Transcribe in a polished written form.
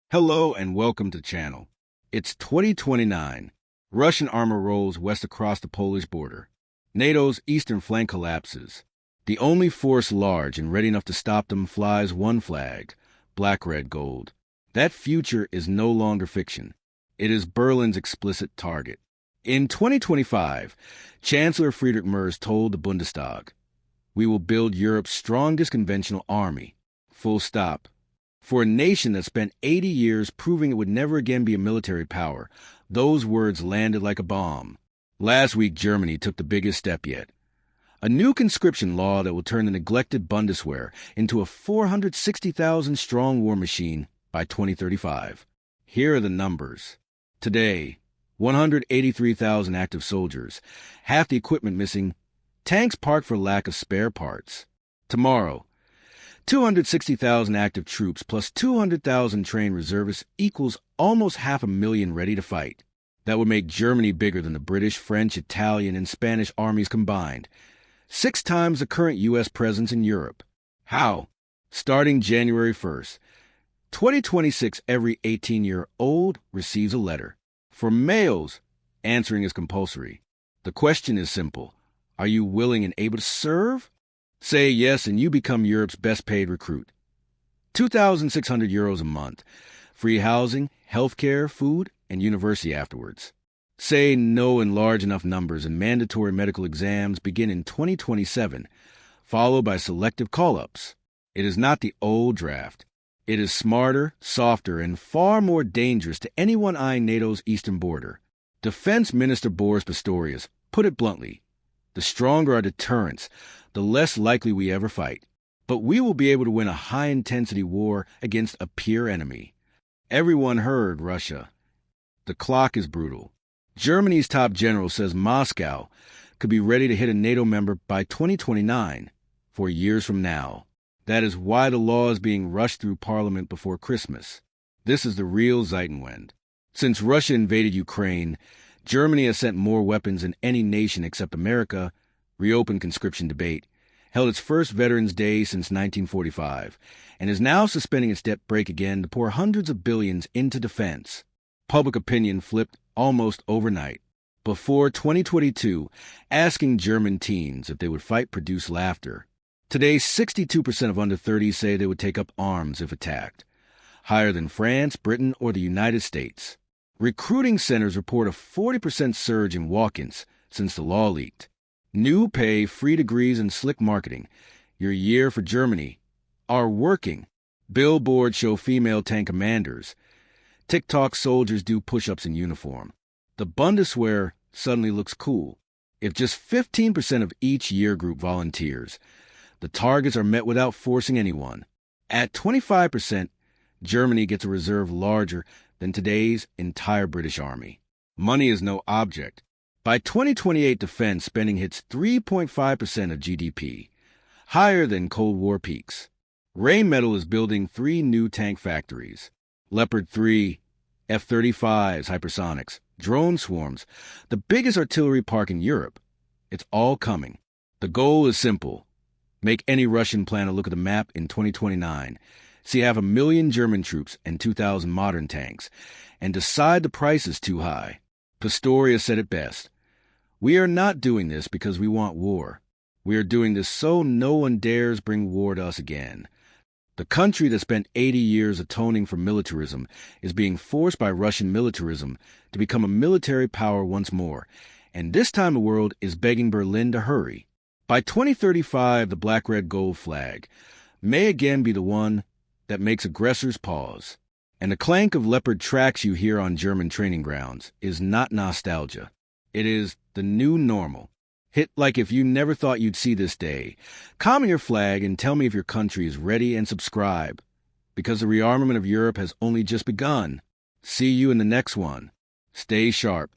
Hello and welcome to the channel. It's 2029. Russian armor rolls west across the Polish border. NATO's eastern flank collapses. The only force large and ready enough to stop them flies one flag, black, red, gold. That future is no longer fiction. It is Berlin's explicit target. In 2025, Chancellor Friedrich Merz told the Bundestag, "We will build Europe's strongest conventional army." Full stop. For a nation that spent 80 years proving it would never again be a military power, those words landed like a bomb. Last week, Germany took the biggest step yet. A new conscription law that will turn the neglected Bundeswehr into a 460,000-strong war machine by 2035. Here are the numbers. Today, 183,000 active soldiers, half the equipment missing, tanks parked for lack of spare parts. Tomorrow, 260,000 active troops plus 200,000 trained reservists equals almost 500,000 ready to fight. That would make Germany bigger than the British, French, Italian, and Spanish armies combined. 6 times the current U.S. presence in Europe. How? Starting January 1st. 2026, every 18-year-old receives a letter. For males, answering is compulsory. The question is simple. Are you willing and able to serve? Say yes and you become Europe's best-paid recruit. 2,600 euros a month. Free housing, healthcare, food, and university afterwards. Say no in large enough numbers and mandatory medical exams begin in 2027, followed by selective call-ups. It is not the old draft. It is smarter, softer, and far more dangerous to anyone eyeing NATO's eastern border. Defense Minister Boris Pistorius put it bluntly. The stronger our deterrence, the less likely we ever fight. But we will be able to win a high-intensity war against a peer enemy. Everyone heard Russia. The clock is brutal. Germany's top general says Moscow could be ready to hit a NATO member by 2029, 4 years from now. That is why the law is being rushed through Parliament before Christmas. This is the real Zeitenwende. Since Russia invaded Ukraine, Germany has sent more weapons than any nation except America, reopened conscription debate, held its first Veterans Day since 1945, and is now suspending its debt brake again to pour hundreds of billions into defense. Public opinion flipped almost overnight. Before 2022, asking German teens if they would fight produced laughter. Today, 62% of under 30s say they would take up arms if attacked, higher than France, Britain, or the United States. Recruiting centers report a 40% surge in walk-ins since the law leaked. New pay, free degrees, and slick marketing, your year for Germany, are working. Billboards show female tank commanders. TikTok soldiers do push-ups in uniform. The Bundeswehr suddenly looks cool. If just 15% of each year group volunteers, the targets are met without forcing anyone. At 25%, Germany gets a reserve larger than today's entire British Army. Money is no object. By 2028, defense spending hits 3.5% of GDP, higher than Cold War peaks. Rheinmetall is building 3 new tank factories. Leopard 3, F-35s, hypersonics, drone swarms, the biggest artillery park in Europe. It's all coming. The goal is simple. Make any Russian plan to look at the map in 2029. See 500,000 German troops and 2,000 modern tanks, and decide the price is too high. Pistorius said it best. We are not doing this because we want war. We are doing this so no one dares bring war to us again. The country that spent 80 years atoning for militarism is being forced by Russian militarism to become a military power once more, and this time the world is begging Berlin to hurry. By 2035, the black-red-gold flag may again be the one that makes aggressors pause. And the clank of leopard tracks you hear on German training grounds is not nostalgia. It is the new normal. Hit like if you never thought you'd see this day. Comment your flag and tell me if your country is ready and subscribe. Because the rearmament of Europe has only just begun. See you in the next one. Stay sharp.